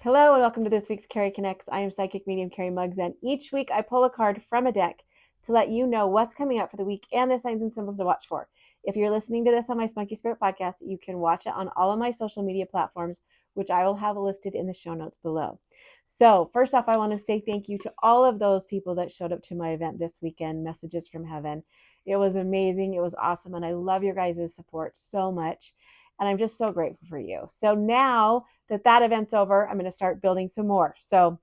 Hello and welcome to this week's Cari Connects. I am Psychic Medium Cari Mugz, and each week I pull a card from a deck to let you know what's coming up for the week and the signs and symbols to watch for. If you're listening to this on my Spunky Spirit podcast, you can watch it on all of my social media platforms, which I will have listed in the show notes below. So first off, I want to say thank you to all of those people that showed up to my event this weekend, Messages from Heaven. It was amazing. It was awesome. And I love your guys' support so much. And I'm just so grateful for you. So now that event's over, I'm going to start building some more. So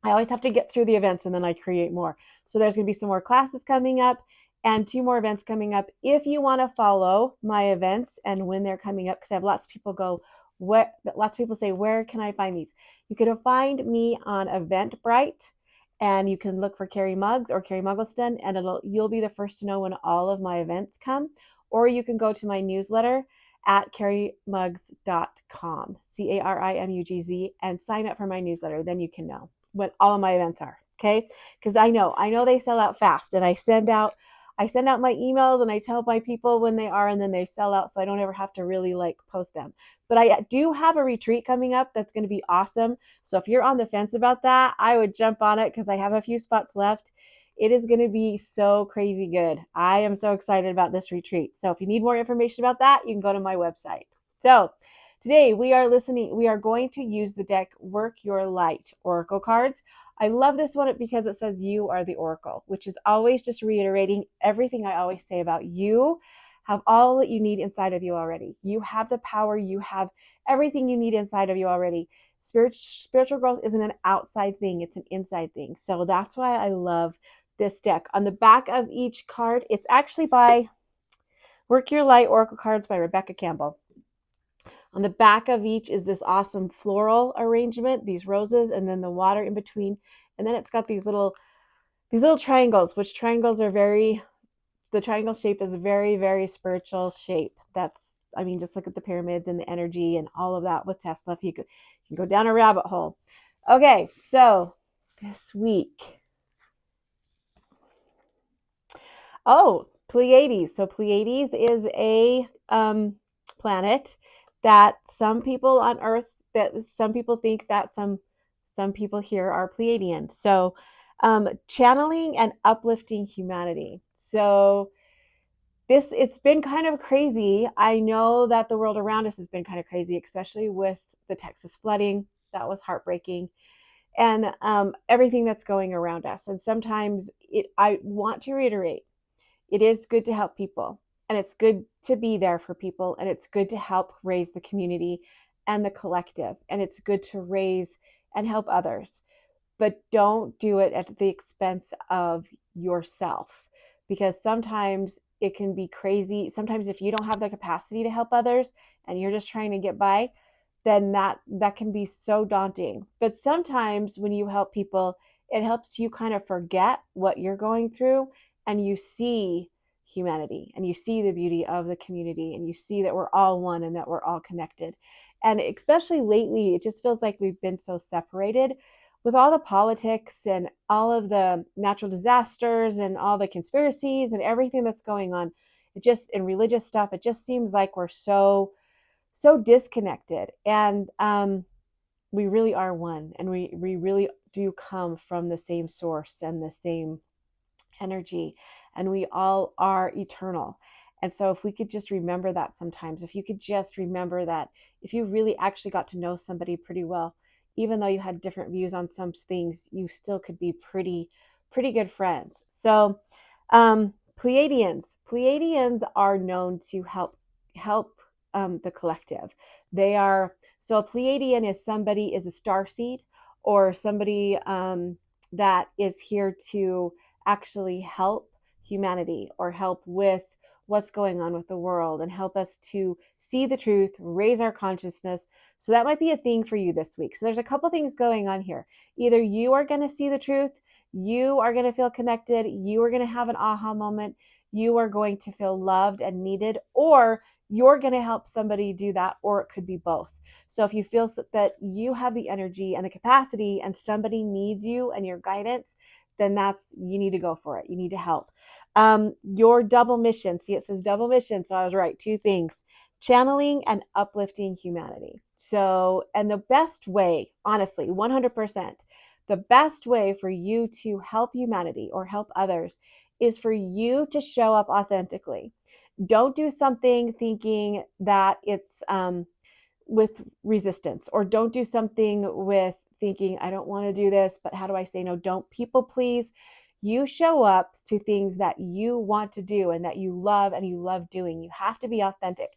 I always have to get through the events and then I create more. So there's going to be some more classes coming up and 2 more events coming up. If you want to follow my events and when they're coming up, because I have lots of people lots of people say, where can I find these? You can find me on Eventbrite, and you can look for Cari Mugz or Cari Muggleston, and you'll be the first to know when all of my events come. Or you can go to my newsletter at carimugz.com, CARIMUGZ, and sign up for my newsletter. Then you can know when all of my events are, okay? Because I know they sell out fast, and I send out my emails and I tell my people when they are, and then they sell out, so I don't ever have to really post them. But I do have a retreat coming up that's going to be awesome. So if you're on the fence about that, I would jump on it because I have a few spots left. It is going to be so crazy good. I am so excited about this retreat. So if you need more information about that, you can go to my website. So today we are going to use the deck Work Your Light Oracle cards. I love this one because it says you are the Oracle, which is always just reiterating everything I always say about you. Have all that you need inside of you already. You have the power. You have everything you need inside of you already. Spiritual growth isn't an outside thing. It's an inside thing. So that's why I love this deck. On the back of each card, it's actually by Work Your Light Oracle Cards by Rebecca Campbell. On the back of each is this awesome floral arrangement, these roses, and then the water in between. And then it's got these little triangles, which triangles are the triangle shape is a very, very spiritual shape. Just look at the pyramids and the energy and all of that with Tesla. You can go down a rabbit hole. Okay, so this week. Oh, Pleiades. So Pleiades is a planet that some people on Earth, that some people think that some people here are Pleiadian. So channeling and uplifting humanity. So it's been kind of crazy. I know that the world around us has been kind of crazy, especially with the Texas flooding. That was heartbreaking. And everything that's going around us. And sometimes I want to reiterate, it is good to help people, and it's good to be there for people, and it's good to help raise the community and the collective, and it's good to raise and help others. But don't do it at the expense of yourself, because sometimes it can be crazy. Sometimes if you don't have the capacity to help others and you're just trying to get by, then that can be so daunting. But sometimes when you help people, it helps you kind of forget what you're going through, and you see humanity and you see the beauty of the community, and you see that we're all one and that we're all connected. And especially lately, it just feels like we've been so separated with all the politics and all of the natural disasters and all the conspiracies and everything that's going on. And religious stuff, it just seems like we're so disconnected. And we really are one, and we really do come from the same source and the same energy, and we all are eternal. And so if we could just remember that sometimes, if you could just remember that if you really actually got to know somebody pretty well, even though you had different views on some things, you still could be pretty good friends. So Pleiadians are known to help the collective. So a Pleiadian is a starseed, or somebody that is here to actually help humanity, or help with what's going on with the world, and help us to see the truth, raise our consciousness. So that might be a thing for you this week. So there's a couple things going on here. Either you are going to see the truth, you are going to feel connected, you are going to have an aha moment, you are going to feel loved and needed, or you're going to help somebody do that, or it could be both. So if you feel that you have the energy and the capacity and somebody needs you and your guidance, then you need to go for it. You need to help. Your double mission. See, it says double mission. So I was right. 2 things. channeling and uplifting humanity. So, and the best way, honestly, 100%, the best way for you to help humanity or help others is for you to show up authentically. Don't do something thinking that it's with resistance, or don't do something with thinking, I don't want to do this, but how do I say no? Don't people please. You show up to things that you want to do and that you love and you love doing. You have to be authentic,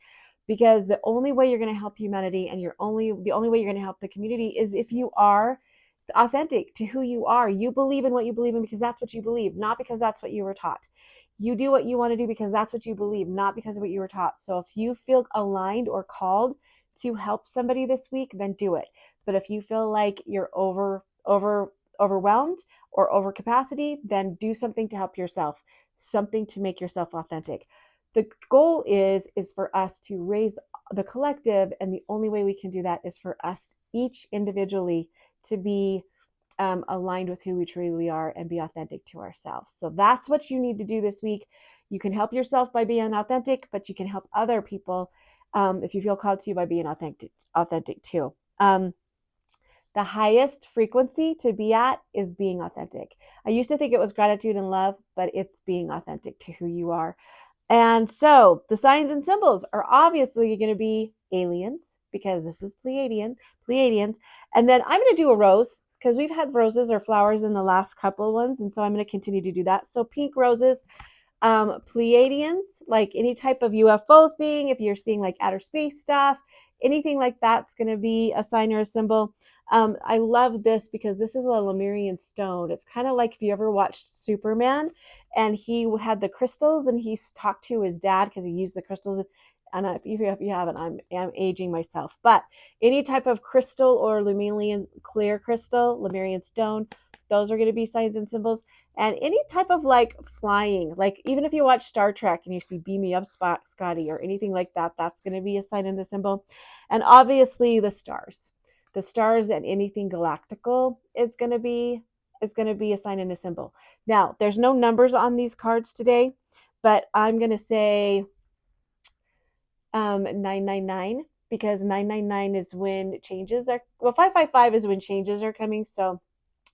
because the only way you're going to help humanity and the only way you're going to help the community is if you are authentic to who you are. You believe in what you believe in because that's what you believe, not because that's what you were taught. You do what you want to do because that's what you believe, not because of what you were taught. So if you feel aligned or called to help somebody this week, then do it. But if you feel like you're overwhelmed or over capacity, then do something to help yourself, something to make yourself authentic. The goal is for us to raise the collective, and the only way we can do that is for us each individually to be aligned with who we truly are and be authentic to ourselves. So that's what you need to do this week. You can help yourself by being authentic, but you can help other people if you feel called to, by being authentic too. The highest frequency to be at is being authentic. I used to think it was gratitude and love, but it's being authentic to who you are. And so the signs and symbols are obviously going to be aliens, because this is Pleiadians. And then I'm going to do a rose, because we've had roses or flowers in the last couple ones. And so I'm going to continue to do that. So pink roses, Pleiadians, like any type of UFO thing, if you're seeing like outer space stuff, anything like that's going to be a sign or a symbol. I love this because this is a Lemurian stone. It's kind of like if you ever watched Superman and he had the crystals and he talked to his dad because he used the crystals. And if you haven't, I'm aging myself. But any type of crystal or Lemurian clear crystal, Lemurian stone, those are going to be signs and symbols. And any type of like flying, like even if you watch Star Trek and you see beam me up Scotty or anything like that, that's going to be a sign and a symbol. And obviously the stars and anything galactical is going to be a sign and a symbol. Now, there's no numbers on these cards today, but I'm going to say 999, because 999 is when changes are, well, 555 is when changes are coming. So,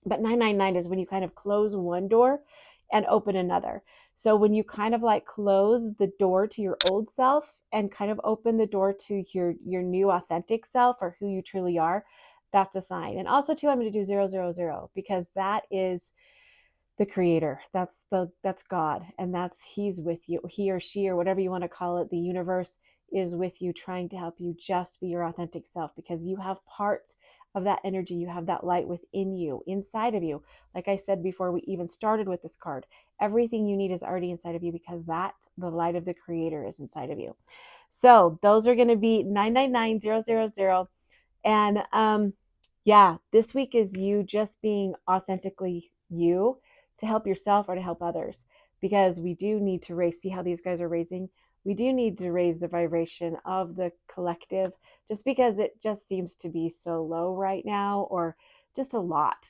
but 999 is when you kind of close one door and open another. So when you kind of like close the door to your old self and kind of open the door to your new authentic self, or who you truly are, that's a sign. And also too, I'm going to do 000, because that is the creator. That's God, and he's with you. He or she, or whatever you want to call it, the universe is with you, trying to help you just be your authentic self, because you have parts of that energy. You have that light within you, inside of you. Like I said before we even started with this card, everything you need is already inside of you, because the light of the creator is inside of you. So those are going to be 999, 000. And yeah, this week is you just being authentically you, to help yourself or to help others, because we do need to see how these guys are raising. We do need to raise the vibration of the collective, just because it just seems to be so low right now, or just a lot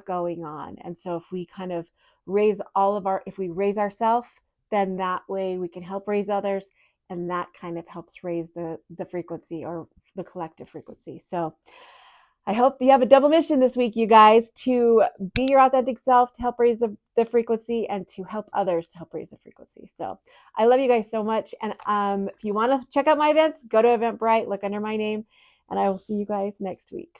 going on. And so if we kind of if we raise ourselves, then that way we can help raise others. And that kind of helps raise the frequency, or the collective frequency. So I hope you have a double mission this week, you guys, to be your authentic self, to help raise the frequency, and to help others to help raise the frequency. So I love you guys so much. And if you want to check out my events, go to Eventbrite, look under my name, and I will see you guys next week.